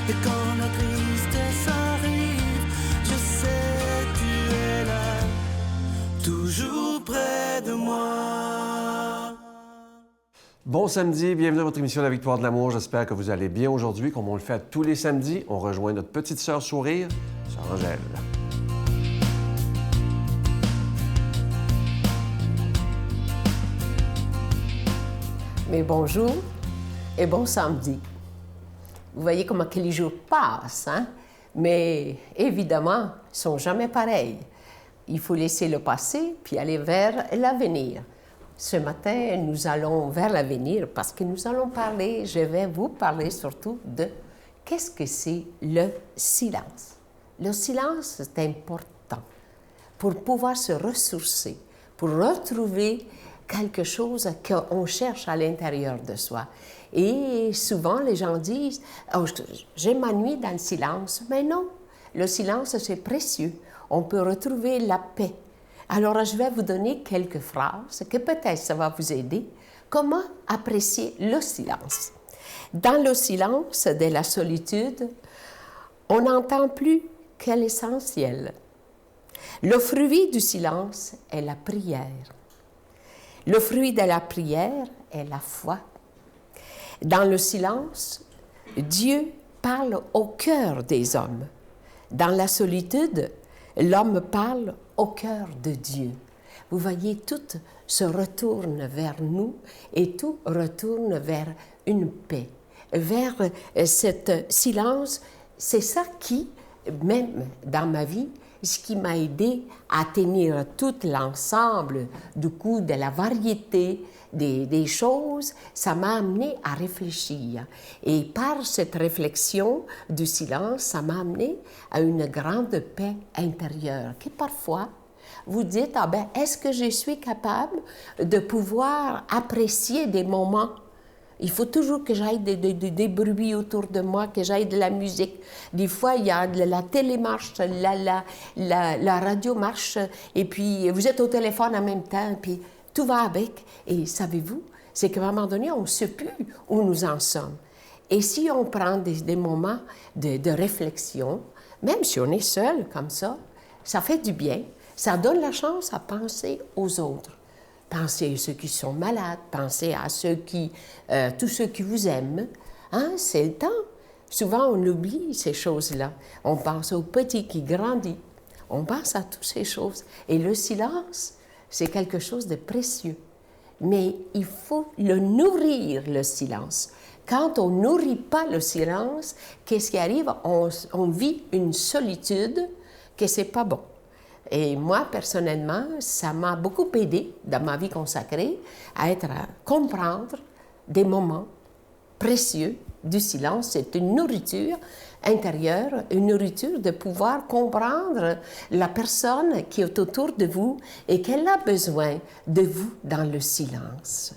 Et quand la tristesse arrive, je sais tu es là, toujours près de moi. Bon samedi, bienvenue à votre émission La Victoire de l'amour. J'espère que vous allez bien aujourd'hui. Comme on le fait tous les samedis, on rejoint notre petite sœur sourire, sœur Angèle. Mais bonjour et bon samedi. Vous voyez comment que les jours passent, hein? Mais évidemment, ils ne sont jamais pareils. Il faut laisser le passé puis aller vers l'avenir. Ce matin, nous allons vers l'avenir parce que nous allons parler, je vais vous parler surtout de qu'est-ce que c'est le silence. Le silence, c'est important pour pouvoir se ressourcer, pour retrouver quelque chose qu'on cherche à l'intérieur de soi. Et souvent, les gens disent « Oh, je m'ennuie dans le silence ». Mais non, le silence, c'est précieux. On peut retrouver la paix. Alors, je vais vous donner quelques phrases que peut-être ça va vous aider. Comment apprécier le silence? Dans le silence de la solitude, on n'entend plus que l'essentiel. Le fruit du silence est la prière. Le fruit de la prière est la foi. Dans le silence, Dieu parle au cœur des hommes. Dans la solitude, l'homme parle au cœur de Dieu. Vous voyez, tout se retourne vers nous et tout retourne vers une paix, vers ce silence. C'est ça qui, même dans ma vie, ce qui m'a aidé à tenir tout l'ensemble du coup de la variété des choses, ça m'a amené à réfléchir. Et par cette réflexion du silence, ça m'a amené à une grande paix intérieure qui parfois vous dites, ah ben, est-ce que je suis capable de pouvoir apprécier des moments? Il faut toujours que j'aille des bruits autour de moi, que j'aille de la musique. Des fois, il y a de la télé marche, la radio marche, et puis vous êtes au téléphone en même temps, puis tout va avec. Et savez-vous, c'est qu'à un moment donné, on ne sait plus où nous en sommes. Et si on prend des moments de réflexion, même si on est seul comme ça fait du bien. Ça donne la chance à penser aux autres. Pensez à ceux qui sont malades, pensez à tous ceux qui vous aiment. Hein? C'est le temps. Souvent, on oublie ces choses-là. On pense au petit qui grandit. On pense à toutes ces choses. Et le silence, c'est quelque chose de précieux. Mais il faut le nourrir, le silence. Quand on ne nourrit pas le silence, qu'est-ce qui arrive? On vit une solitude que c'est pas bon. Et moi, personnellement, ça m'a beaucoup aidé dans ma vie consacrée à comprendre des moments précieux du silence. C'est une nourriture intérieure, une nourriture de pouvoir comprendre la personne qui est autour de vous et qu'elle a besoin de vous dans le silence.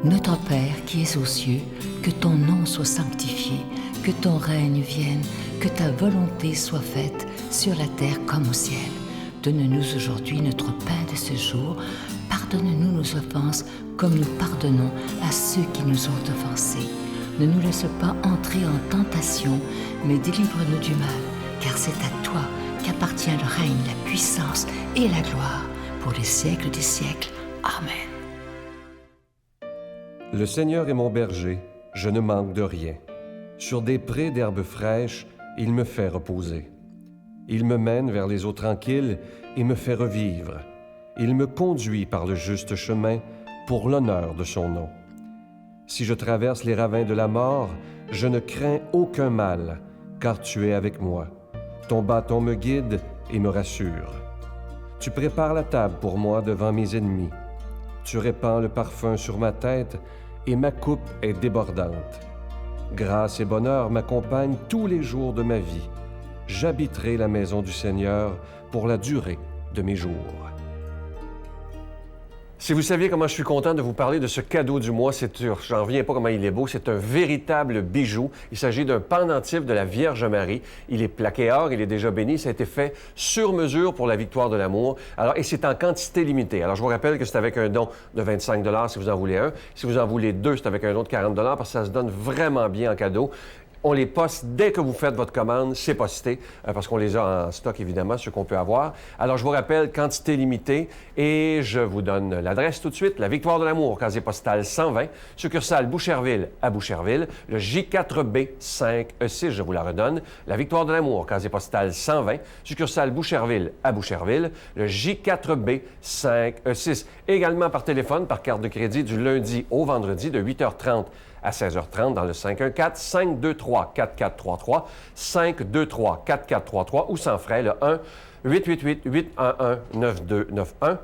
Notre Père qui es aux cieux, que ton nom soit sanctifié, que ton règne vienne, que ta volonté soit faite sur la terre comme au ciel. Donne-nous aujourd'hui notre pain de ce jour. Pardonne-nous nos offenses comme nous pardonnons à ceux qui nous ont offensés. Ne nous laisse pas entrer en tentation, mais délivre-nous du mal, car c'est à toi qu'appartient le règne, la puissance et la gloire pour les siècles des siècles. Amen. Le Seigneur est mon berger, je ne manque de rien. Sur des prés d'herbes fraîches, il me fait reposer. Il me mène vers les eaux tranquilles et me fait revivre. Il me conduit par le juste chemin pour l'honneur de son nom. Si je traverse les ravins de la mort, je ne crains aucun mal, car tu es avec moi. Ton bâton me guide et me rassure. Tu prépares la table pour moi devant mes ennemis. Tu répands le parfum sur ma tête et ma coupe est débordante. Grâce et bonheur m'accompagnent tous les jours de ma vie. J'habiterai la maison du Seigneur pour la durée de mes jours. Si vous saviez comment je suis content de vous parler de ce cadeau du mois, j'en reviens pas comment il est beau, c'est un véritable bijou. Il s'agit d'un pendentif de la Vierge Marie. Il est plaqué or, il est déjà béni, ça a été fait sur mesure pour la victoire de l'amour. Alors, et c'est en quantité limitée. Alors, je vous rappelle que c'est avec un don de 25 $ si vous en voulez un. Si vous en voulez deux, c'est avec un don de 40 $ parce que ça se donne vraiment bien en cadeau. On les poste dès que vous faites votre commande, c'est posté, parce qu'on les a en stock, évidemment, ceux qu'on peut avoir. Alors, je vous rappelle, quantité limitée, et je vous donne l'adresse tout de suite. La Victoire de l'Amour, casier postal 120, succursale Boucherville à Boucherville, le J4B 5E6, je vous la redonne. La Victoire de l'Amour, casier postal 120, succursale Boucherville à Boucherville, le J4B 5E6. Également par téléphone, par carte de crédit, du lundi au vendredi, de 8h30 à 16h30 dans le 514-523-4433, 523-4433 ou sans frais, le 1-888-811-9291,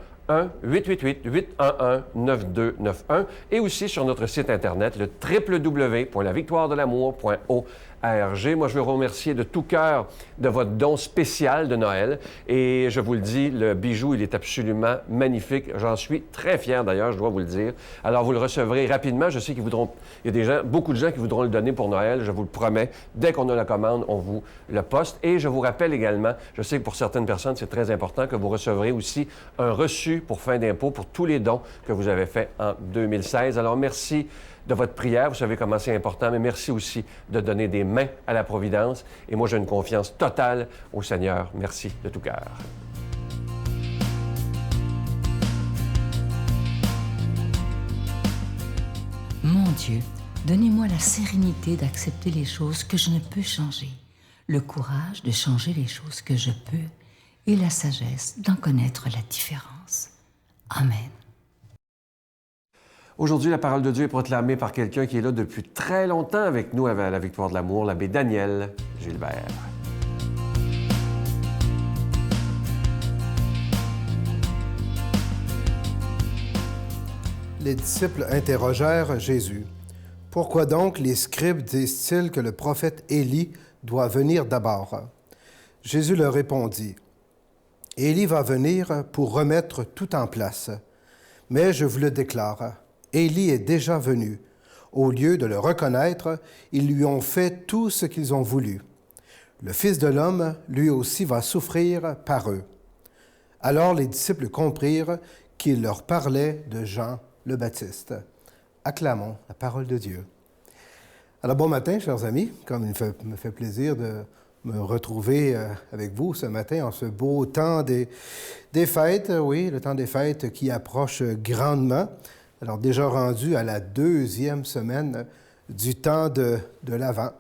1-888-811-9291 et aussi sur notre site Internet, le www.lavictoiredelamour.org. Moi, je veux vous remercier de tout cœur de votre don spécial de Noël. Et je vous le dis, le bijou, il est absolument magnifique. J'en suis très fier, d'ailleurs, je dois vous le dire. Alors, vous le recevrez rapidement. Je sais qu'il y a des gens, beaucoup de gens qui voudront le donner pour Noël. Je vous le promets. Dès qu'on a la commande, on vous le poste. Et je vous rappelle également, je sais que pour certaines personnes, c'est très important que vous recevrez aussi un reçu pour fin d'impôt pour tous les dons que vous avez faits en 2016. Alors, merci de votre prière. Vous savez comment c'est important, mais merci aussi de donner des mains à la Providence. Et moi, j'ai une confiance totale au Seigneur. Merci de tout cœur. Mon Dieu, donnez-moi la sérénité d'accepter les choses que je ne peux changer, le courage de changer les choses que je peux et la sagesse d'en connaître la différence. Amen. Aujourd'hui, la parole de Dieu est proclamée par quelqu'un qui est là depuis très longtemps avec nous à la Victoire de l'Amour, l'abbé Daniel Gilbert. Les disciples interrogèrent Jésus. « Pourquoi donc les scribes disent-ils que le prophète Élie doit venir d'abord? » Jésus leur répondit. « Élie va venir pour remettre tout en place. Mais je vous le déclare, Élie est déjà venu. Au lieu de le reconnaître, ils lui ont fait tout ce qu'ils ont voulu. Le Fils de l'homme, lui aussi, va souffrir par eux. » Alors les disciples comprirent qu'il leur parlait de Jean le Baptiste. Acclamons la parole de Dieu. Alors bon matin, chers amis, comme il me fait plaisir de me retrouver avec vous ce matin en ce beau temps des fêtes, oui, le temps des fêtes qui approche grandement. Alors déjà rendu à la 2e semaine du temps de l'Avent.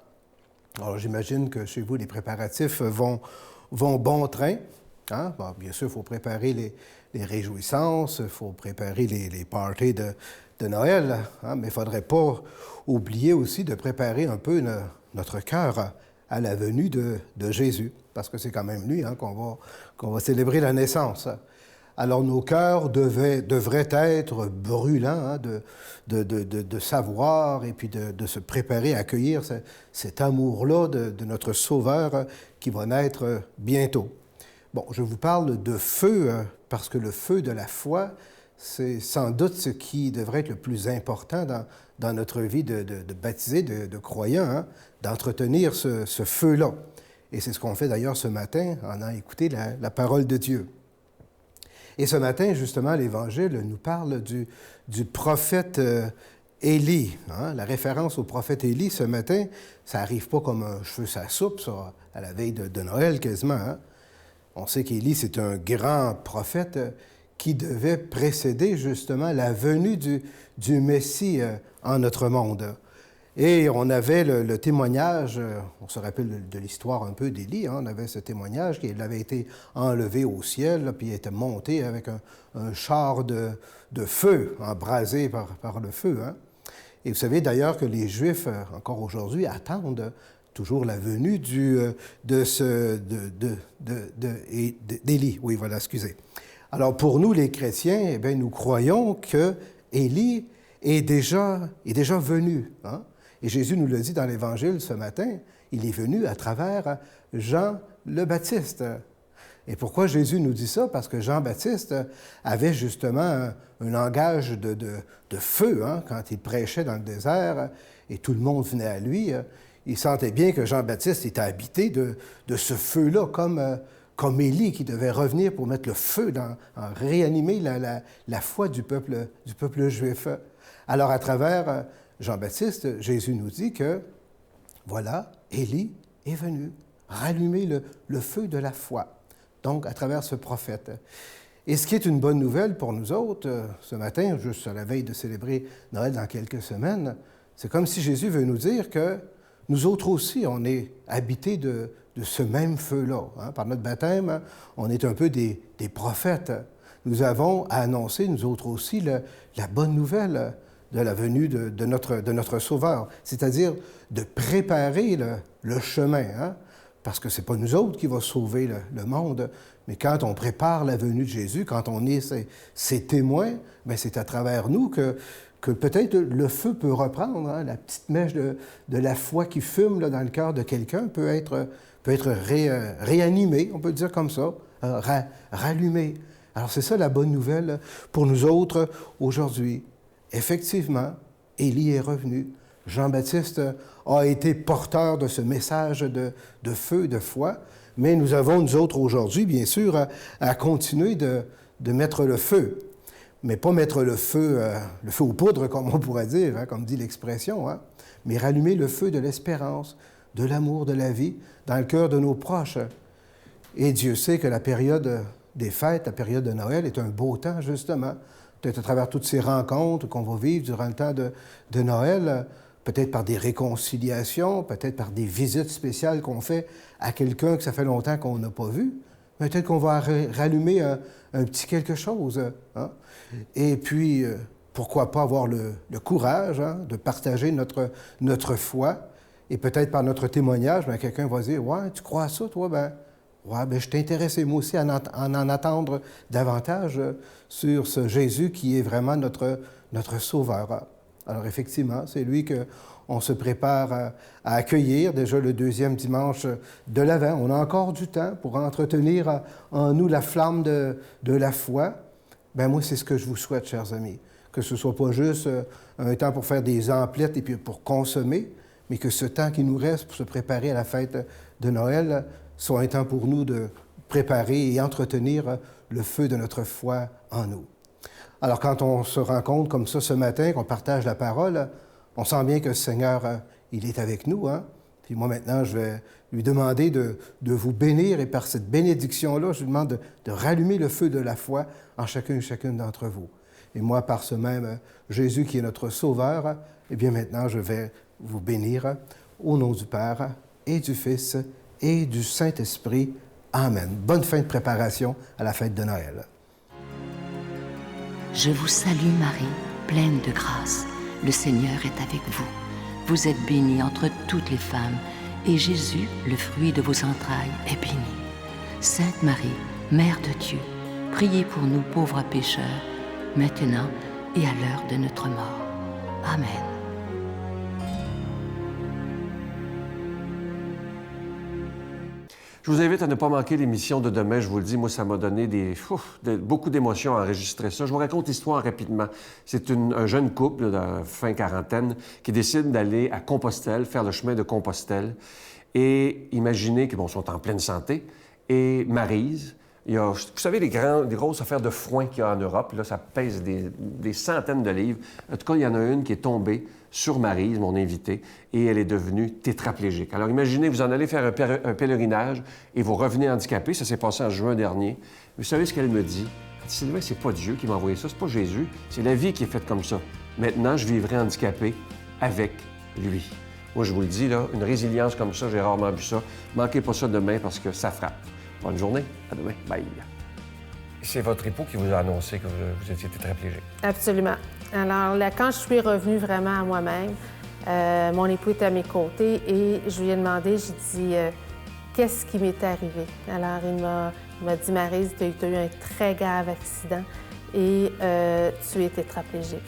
Alors j'imagine que chez vous, les préparatifs vont bon train. Hein? Bon, bien sûr, il faut préparer les réjouissances, il faut préparer les parties de Noël, hein? Mais il ne faudrait pas oublier aussi de préparer un peu notre cœur à la venue de Jésus, parce que c'est quand même lui hein, qu'on va célébrer la naissance. Alors nos cœurs devraient être brûlants hein, de savoir et puis de se préparer à accueillir cet amour-là de notre Sauveur qui va naître bientôt. Bon, je vous parle de feu parce que le feu de la foi, c'est sans doute ce qui devrait être le plus important dans notre vie de baptisé, de croyant, hein, d'entretenir ce feu-là. Et c'est ce qu'on fait d'ailleurs ce matin en ayant écouté la parole de Dieu. Et ce matin, justement, l'Évangile nous parle du prophète Élie. Hein? La référence au prophète Élie ce matin, ça n'arrive pas comme un cheveu sur la soupe, ça, à la veille de Noël quasiment. Hein? On sait qu'Élie, c'est un grand prophète qui devait précéder justement la venue du Messie en notre monde. Et on avait le témoignage, on se rappelle de l'histoire un peu d'Élie, hein, on avait ce témoignage qu'il avait été enlevé au ciel, là, puis il était monté avec un char de feu, embrasé par le feu. Hein. Et vous savez d'ailleurs que les Juifs, encore aujourd'hui, attendent toujours la venue d'Élie. Oui, voilà, excusez. Alors pour nous, les chrétiens, eh bien, nous croyons que Élie est déjà venu. Hein? Et Jésus nous le dit dans l'Évangile ce matin, il est venu à travers Jean le Baptiste. Et pourquoi Jésus nous dit ça? Parce que Jean-Baptiste avait justement un langage de feu hein, quand il prêchait dans le désert et tout le monde venait à lui. Il sentait bien que Jean-Baptiste était habité de ce feu-là, comme Élie qui devait revenir pour mettre le feu, réanimer la foi du peuple juif. Alors à travers Jean-Baptiste, Jésus nous dit que voilà, Élie est venu rallumer le feu de la foi, donc à travers ce prophète. Et ce qui est une bonne nouvelle pour nous autres, ce matin, juste à la veille de célébrer Noël dans quelques semaines, c'est comme si Jésus veut nous dire que nous autres aussi, on est habités de ce même feu-là. Hein? Par notre baptême, on est un peu des prophètes. Nous avons à annoncer, nous autres aussi, la bonne nouvelle de la venue de notre Sauveur, c'est-à-dire de préparer le chemin, hein? Parce que ce n'est pas nous autres qui va sauver le monde, mais quand on prépare la venue de Jésus, quand on est ses témoins, bien, c'est à travers nous que peut-être le feu peut reprendre, hein? La petite mèche de la foi qui fume là, dans le cœur de quelqu'un peut être réanimée, on peut dire comme ça, rallumée. Alors c'est ça la bonne nouvelle pour nous autres aujourd'hui. Effectivement, Élie est revenu. Jean-Baptiste a été porteur de ce message de feu, de foi, mais nous avons, nous autres, aujourd'hui, bien sûr, à continuer de mettre le feu. Mais pas mettre le feu aux poudres, comme on pourrait dire, hein, comme dit l'expression, hein, mais rallumer le feu de l'espérance, de l'amour, de la vie, dans le cœur de nos proches. Et Dieu sait que la période des fêtes, la période de Noël, est un beau temps, justement. Peut-être à travers toutes ces rencontres qu'on va vivre durant le temps de Noël, peut-être par des réconciliations, peut-être par des visites spéciales qu'on fait à quelqu'un que ça fait longtemps qu'on n'a pas vu. Peut-être qu'on va rallumer un petit quelque chose. Hein? Et puis, pourquoi pas avoir le courage, hein, de partager notre foi. Et peut-être par notre témoignage, bien, quelqu'un va dire « Ouais, tu crois à ça, toi? Ben, ouais, bien, je t'intéresse moi aussi à en attendre davantage sur ce Jésus qui est vraiment notre Sauveur. » Alors effectivement, c'est lui qu'on se prépare à accueillir déjà le deuxième dimanche de l'Avent. On a encore du temps pour entretenir en nous la flamme de la foi. Bien, moi, c'est ce que je vous souhaite, chers amis. Que ce ne soit pas juste un temps pour faire des emplettes et puis pour consommer, mais que ce temps qui nous reste pour se préparer à la fête de Noël soit un temps pour nous de préparer et entretenir le feu de notre foi en nous. Alors, quand on se rencontre comme ça ce matin, qu'on partage la parole, on sent bien que le Seigneur, il est avec nous. Hein? Puis moi, maintenant, je vais lui demander de vous bénir et par cette bénédiction-là, je lui demande de rallumer le feu de la foi en chacun et chacune d'entre vous. Et moi, par ce même Jésus qui est notre Sauveur, eh bien maintenant, je vais vous bénir au nom du Père et du Fils et du Saint-Esprit. Amen. Bonne fin de préparation à la fête de Noël. Je vous salue Marie, pleine de grâce. Le Seigneur est avec vous. Vous êtes bénie entre toutes les femmes, et Jésus, le fruit de vos entrailles, est béni. Sainte Marie, Mère de Dieu, priez pour nous pauvres pécheurs, maintenant et à l'heure de notre mort. Amen. Je vous invite à ne pas manquer l'émission de demain. Je vous le dis, moi, ça m'a donné beaucoup d'émotions à enregistrer ça. Je vous raconte l'histoire rapidement. C'est un jeune couple de fin quarantaine qui décide d'aller à Compostelle, faire le chemin de Compostelle. Et imaginez qu'ils sont en pleine santé. Et Maryse, il y a, vous savez, les grosses affaires de foin qu'il y a en Europe, là, ça pèse des centaines de livres. En tout cas, il y en a une qui est tombée sur Maryse, mon invitée, et elle est devenue tétraplégique. Alors imaginez, vous en allez faire un pèlerinage et vous revenez handicapé. Ça s'est passé en juin dernier. Vous savez ce qu'elle me dit? Elle dit, Sylvain, c'est pas Dieu qui m'a envoyé ça, c'est pas Jésus, c'est la vie qui est faite comme ça. Maintenant, je vivrai handicapé avec lui. Moi, je vous le dis, là, une résilience comme ça, j'ai rarement vu ça. Manquez pas ça demain parce que ça frappe. Bonne journée, à demain, bye. C'est votre époux qui vous a annoncé que vous étiez tétraplégique? Absolument. Alors, là, quand je suis revenue vraiment à moi-même, mon époux était à mes côtés et je lui ai demandé, j'ai dit, qu'est-ce qui m'est arrivé? Alors, il m'a dit, Maryse, tu as eu un très grave accident et tu es tétraplégique.